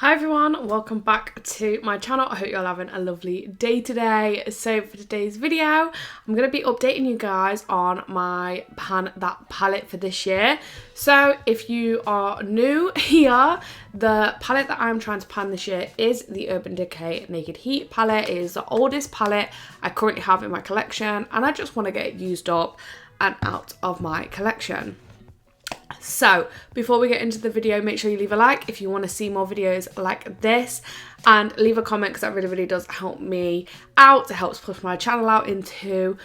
Hi everyone, welcome back to my channel. I hope you're all having a lovely day today. So for today's video, I'm going to be updating you guys on my palette for this year. So if you are new here, the palette that I'm trying to pan this year is the Urban Decay Naked Heat palette. It is the oldest palette I currently have in my collection and I just want to get it used up and out of my collection. So before we get into the video, make sure you leave a like if you want to see more videos like this, and leave a comment because that really does help me out. It helps push my channel out into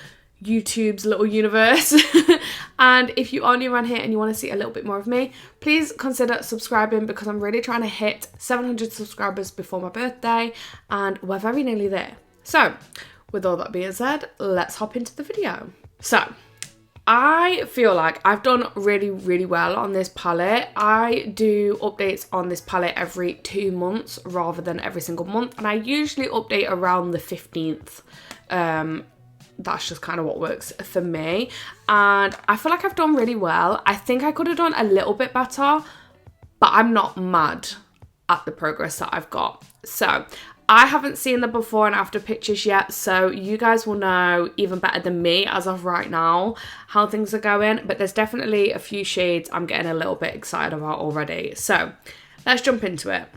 YouTube's little universe. And if you are new around here and you want to see a little bit more of me, please consider subscribing because I'm really trying to hit 700 subscribers before my birthday and we're very nearly there. So with all that being said, let's hop into the video. So I feel like I've done really well on this palette. I do updates on this palette every 2 months rather than every single month, and I usually update around the 15th. That's just kind of what works for me, and I feel like I've done really well. I think I could have done a little bit better, but I'm not mad at the progress that I've got. So I haven't seen the before and after pictures yet, so you guys will know even better than me as of right now how things are going, but there's definitely a few shades I'm getting a little bit excited about already. So let's jump into it.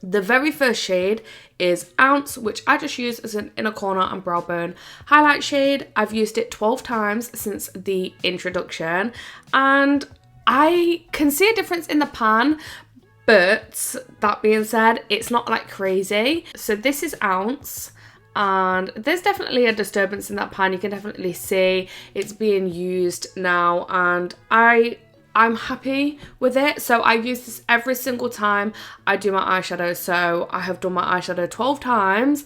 The very first shade is Ounce, which I just use as an inner corner and brow bone highlight shade. I've used it 12 times since the introduction and I can see a difference in the pan. But that being said, it's not like crazy. So this is Ounce and there's definitely a disturbance in that pan. You can definitely see it's being used now and I'm happy with it. So I use this every single time I do my eyeshadow. So I have done my eyeshadow 12 times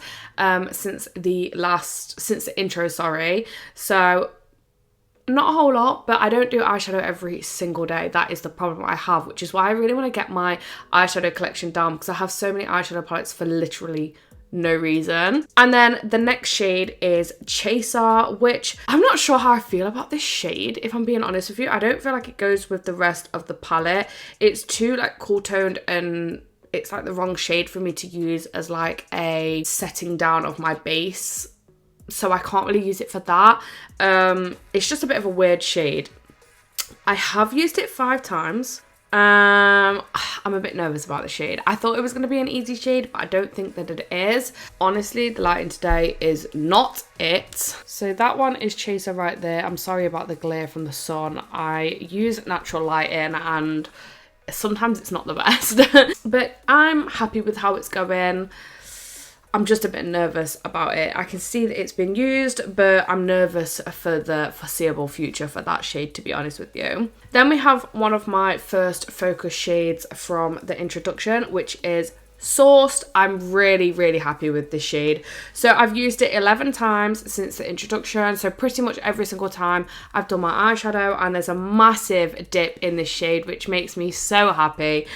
since the intro, sorry. So not a whole lot, but I don't do eyeshadow every single day. That is the problem I have, which is why I really want to get my eyeshadow collection down because I have so many eyeshadow palettes for literally no reason. And then the next shade is Chaser, which I'm not sure how I feel about this shade, if I'm being honest with you. I don't feel like it goes with the rest of the palette. It's too like cool toned and it's like the wrong shade for me to use as like a setting down of my base. So I can't really use it for that. It's just a bit of a weird shade. I have used it 5 times. I'm a bit nervous about the shade. I thought it was going to be an easy shade, but I don't think that it is. Honestly, the lighting today is not it. So that one is Chaser right there. I'm sorry about the glare from the sun. I use natural lighting and sometimes it's not the best. But I'm happy with how it's going. I'm just a bit nervous about it. I can see that it's been used, but I'm nervous for the foreseeable future for that shade, to be honest with you. Then we have one of my first focus shades from the introduction, which is Sourced. I'm really happy with this shade. So I've used it 11 times since the introduction. So pretty much every single time I've done my eyeshadow, and there's a massive dip in this shade, which makes me so happy.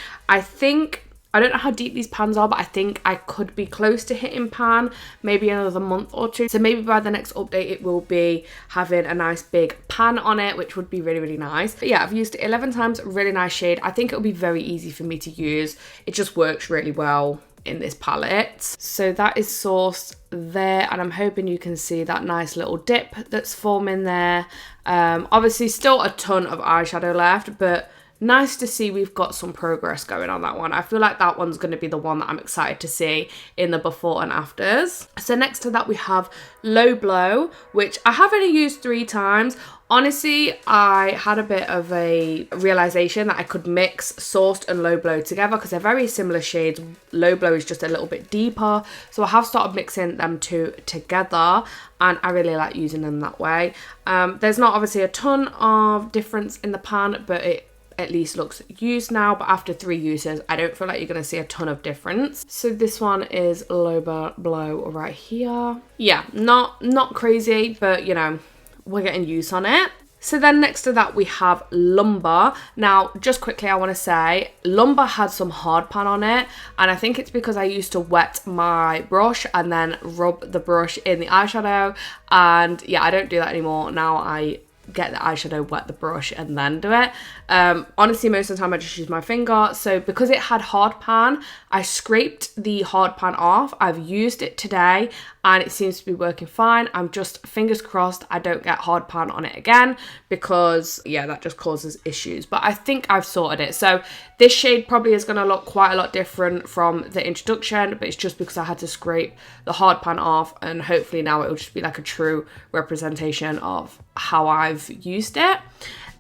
I don't know how deep these pans are, but I think I could be close to hitting pan, maybe another month or two. So maybe by the next update, it will be having a nice big pan on it, which would be really nice. But yeah, I've used it 11 times, really nice shade. I think it'll be very easy for me to use. It just works really well in this palette. So that is Sourced there, and I'm hoping you can see that nice little dip that's forming there. Obviously still a ton of eyeshadow left, but nice to see we've got some progress going on that one. I feel like that one's going to be the one that I'm excited to see in the before and afters. So next to that we have Low Blow, which I have only used 3 times. Honestly, I had a bit of a realization that I could mix Sourced and Low Blow together because they're very similar shades. Low Blow is just a little bit deeper. So I have started mixing them two together and I really like using them that way. There's not obviously a ton of difference in the pan, but it at least looks used now, but after 3 uses I don't feel like you're going to see a ton of difference. So this one is Low Blow right here. Yeah, not crazy, but you know, we're getting use on it. So then next to that we have Lumber. Now just quickly I want to say Lumber had some hard pan on it, and I think it's because I used to wet my brush and then rub the brush in the eyeshadow, and yeah, I don't do that anymore. Now I get the eyeshadow, wet the brush, and then do it. Honestly, most of the time I just use my finger. So because it had hard pan, I scraped the hard pan off. I've used it today and it seems to be working fine. I'm just fingers crossed I don't get hard pan on it again, because yeah, that just causes issues. But I think I've sorted it. So this shade probably is going to look quite a lot different from the introduction, but it's just because I had to scrape the hard pan off, and hopefully now it will just be like a true representation of how I've used it.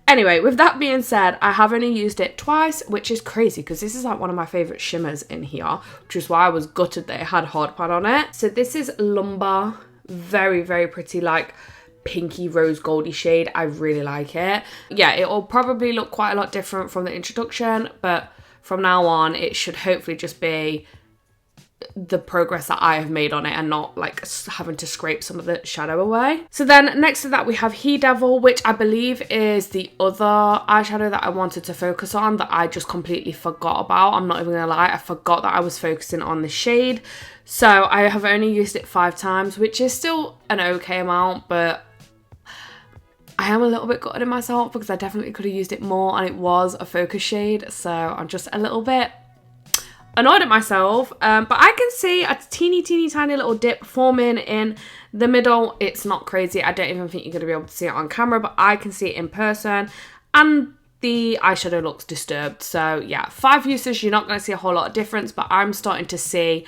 Anyway, with that being said, I have only used it twice, which is crazy because this is like one of my favourite shimmers in here, which is why I was gutted that it had hard pan on it. So this is Lumber. Very, very pretty, like pinky rose goldy shade. I really like it. Yeah, it will probably look quite a lot different from the introduction, but from now on it should hopefully just be the progress that I have made on it and not like having to scrape some of the shadow away. So then next to that we have He Devil, which I believe is the other eyeshadow that I wanted to focus on that I just completely forgot about. I'm not even gonna lie, I forgot that I was focusing on this shade. So I have only used it 5 times, which is still an okay amount, but I am a little bit gutted in myself because I definitely could have used it more and it was a focus shade. So I'm just a little bit annoyed at myself, but I can see a teeny tiny little dip forming in the middle. It's not crazy. I don't even think you're going to be able to see it on camera, but I can see it in person, and the eyeshadow looks disturbed. So yeah, 5 uses, you're not going to see a whole lot of difference, but I'm starting to see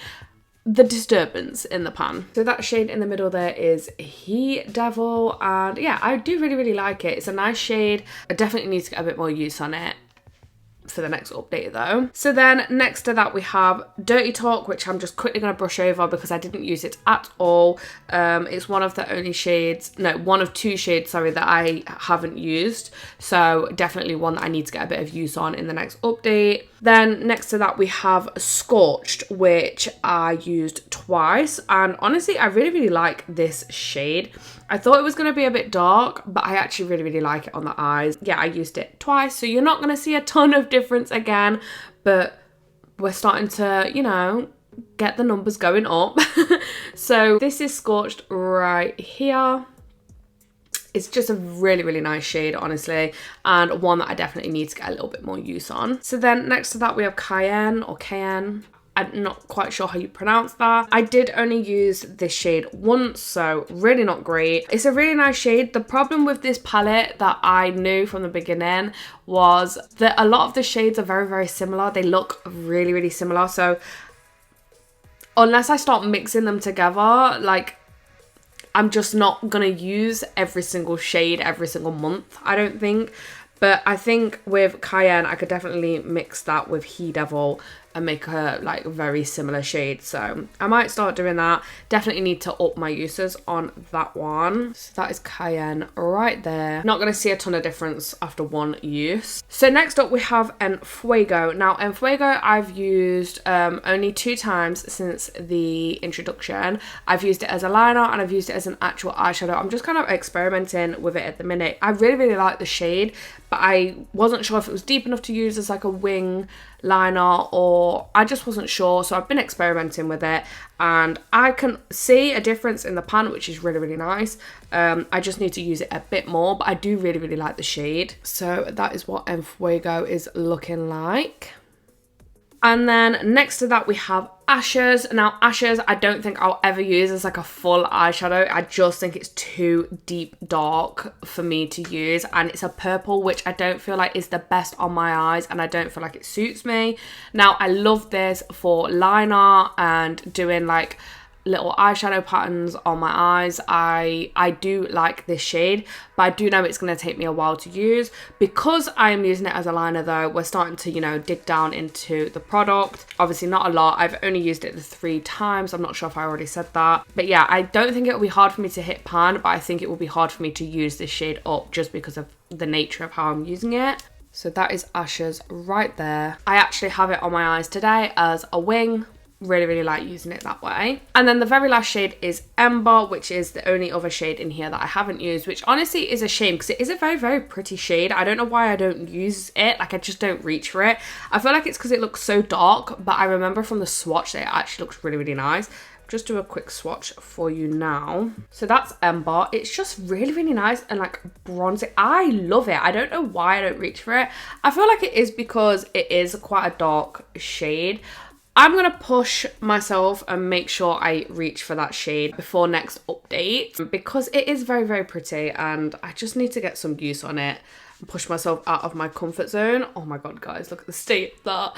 the disturbance in the pan. So that shade in the middle there is He Devil, and yeah, I do really like it. It's a nice shade. I definitely need to get a bit more use on it for the next update though. So then next to that we have Dirty Talk, which I'm just quickly going to brush over because I didn't use it at all. It's one of the only shades, no, one of 2 shades, sorry, that I haven't used. So definitely one that I need to get a bit of use on in the next update. Then next to that we have Scorched, which I used twice, and honestly I really like this shade. I thought it was going to be a bit dark, but I actually really like it on the eyes. Yeah, I used it twice, so you're not going to see a ton of difference again, but we're starting to, you know, get the numbers going up. So this is Scorched right here. It's just a really nice shade, honestly, and one that I definitely need to get a little bit more use on. So then next to that we have Cayenne or Cayenne. I'm not quite sure how you pronounce that. I did only use this shade once, so really not great. It's a really nice shade. The problem with this palette that I knew from the beginning was that a lot of the shades are very similar. They look really similar. So unless I start mixing them together, like, I'm just not gonna use every single shade every single month, I don't think. But I think with Cayenne, I could definitely mix that with He Devil and make her like very similar shades. So I might start doing that. Definitely need to up my uses on that one. So that is Cayenne right there. Not going to see a ton of difference after 1 use. So next up we have Fuego. Now Fuego I've used only 2 times since the introduction. I've used it as a liner and I've used it as an actual eyeshadow. I'm just kind of experimenting with it at the minute. I really like the shade, but I wasn't sure if it was deep enough to use as like a wing liner, or I just wasn't sure. So I've been experimenting with it and I can see a difference in the pan, which is really nice. I just need to use it a bit more, but I do really like the shade. So that is what Fuego is looking like. And then next to that we have Ashes. Now Ashes I don't think I'll ever use as like a full eyeshadow. I just think it's too deep dark for me to use, and it's a purple which I don't feel like is the best on my eyes, and I don't feel like it suits me. Now I love this for liner and doing like little eyeshadow patterns on my eyes. I do like this shade, but I do know it's going to take me a while to use. Because I am using it as a liner though, we're starting to, you know, dig down into the product. Obviously not a lot. I've only used it 3 times. I'm not sure if I already said that. But yeah, I don't think it will be hard for me to hit pan, but I think it will be hard for me to use this shade up just because of the nature of how I'm using it. So that is Ashes right there. I actually have it on my eyes today as a wing. really like using it that way. And then the very last shade is Ember, which is the only other shade in here that I haven't used, which honestly is a shame because it is a very pretty shade. I don't know why I don't use it, like I just don't reach for it. I feel like it's because it looks so dark, but I remember from the swatch that it actually looks really nice. Just do a quick swatch for you now. So that's Ember. It's just really nice and like bronzy. I love it. I don't know why I don't reach for it. I feel like it is because it is quite a dark shade. I'm going to push myself and make sure I reach for that shade before next update because it is very pretty and I just need to get some use on it and push myself out of my comfort zone. Oh my god, guys, look at the state of that.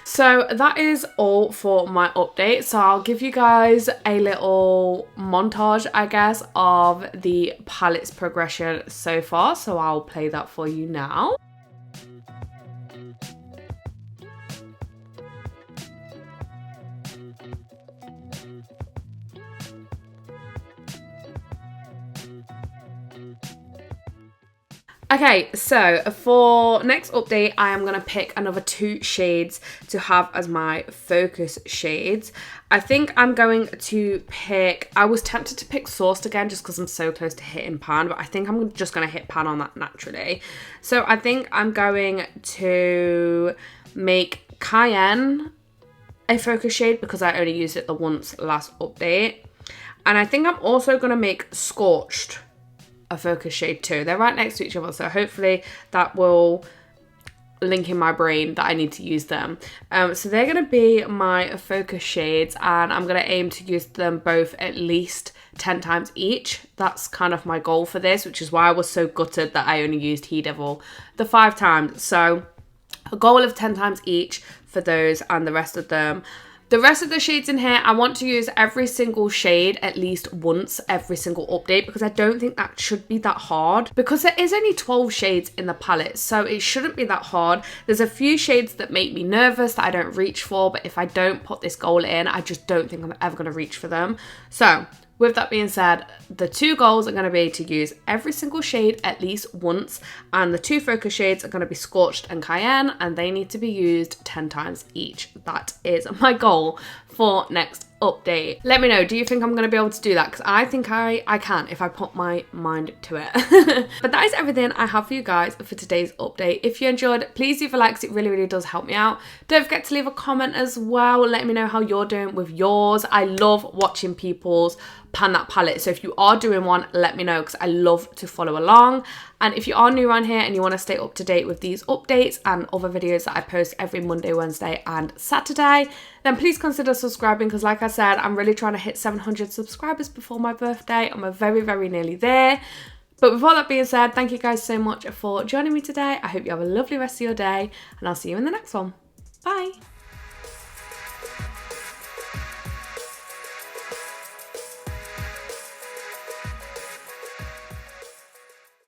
So that is all for my update. So I'll give you guys a little montage, I guess, of the palettes progression so far. So I'll play that for you now. Okay, so for next update, I am going to pick another 2 shades to have as my focus shades. I think I'm going to pick, I was tempted to pick Sourced again just because I'm so close to hitting Pan, but I think I'm just going to hit Pan on that naturally. So I think I'm going to make Cayenne a focus shade because I only used it the once last update. And I think I'm also going to make Scorched a focus shade too. They're right next to each other, so hopefully that will link in my brain that I need to use them. So they're going to be my focus shades and I'm going to aim to use them both at least 10 times each. That's kind of my goal for this, which is why I was so gutted that I only used He Devil the 5 times. So a goal of 10 times each for those and the rest of them. The rest of the shades in here, I want to use every single shade at least once every single update because I don't think that should be that hard because there is only 12 shades in the palette, so it shouldn't be that hard. There's a few shades that make me nervous that I don't reach for, but if I don't put this goal in, I just don't think I'm ever going to reach for them. So with that being said, the 2 goals are going to be to use every single shade at least once, and the 2 focus shades are going to be Scorched and Cayenne, and they need to be used 10 times each. That is my goal for next update. Let me know, do you think I'm going to be able to do that? Because I think I can if I put my mind to it. But that is everything I have for you guys for today's update. If you enjoyed, please leave a like because it really does help me out. Don't forget to leave a comment as well. Let me know how you're doing with yours. I love watching people's pan that palette, so if you are doing one, let me know because I love to follow along. And if you are new around here and you want to stay up to date with these updates and other videos that I post every Monday, Wednesday and Saturday, then please consider subscribing because like I said, I'm really trying to hit 700 subscribers before my birthday and we're very nearly there. But with all that being said, thank you guys so much for joining me today. I hope you have a lovely rest of your day and I'll see you in the next one. Bye.